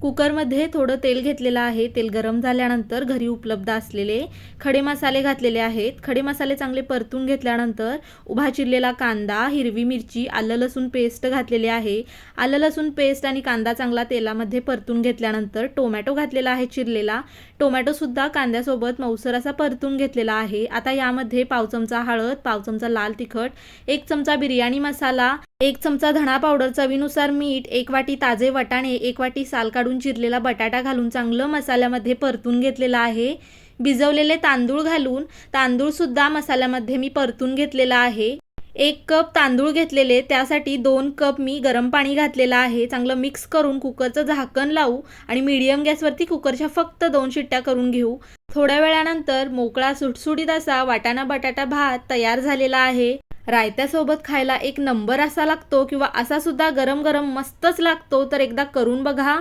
कुकरमध्ये थोडं तेल घेतलेलं आहे. तेल गरम झाल्यानंतर घरी उपलब्ध असलेले खडे मसाले घातलेले आहेत. खडे मसाले चांगले परतून घेतल्यानंतर उभा चिरलेला कांदा, हिरवी मिरची, आलं लसूण पेस्ट घातलेली आहे. आलं लसूण पेस्ट आणि कांदा चांगला तेलामध्ये परतून घेतल्यानंतर टोमॅटो घातलेला आहे चिरलेला. टोमॅटोसुद्धा कांद्यासोबत मऊसर असा परतून घेतलेला आहे. आता यामध्ये पाव चमचा हळद, पाव चमचा लाल तिखट, 1 चमचा बिर्याणी मसाला, 1 चमचा धणा पावडर, चवीनुसार मीठ, 1 वाटी ताजे वाटाणे, 1 वाटी साल काढून चिरलेला बटाटा घालून चांगलं मसाल्यामध्ये परतून घेतलेला आहे. भिजवलेले तांदूळ घालून तांदूळसुद्धा मसाल्यामध्ये मी परतून घेतलेला आहे. 1 कप तांदूळ घेतलेले, त्यासाठी 2 कप मी गरम पाणी घातलेलं आहे. चांगलं मिक्स करून कुकरचं झाकण लावू आणि मीडियम गॅसवरती कुकरच्या फक्त 2 शिट्ट्या करून घेऊ. थोड्या वेळानंतर मोकळा सुटसुटीत असा वाटाणा बटाटा भात तयार झालेला आहे. रायत्यासोबत खायला एक नंबर असा लागतो किंवा असा सुद्धा गरम गरम मस्तच लागतो. तर एकदा करून बघा.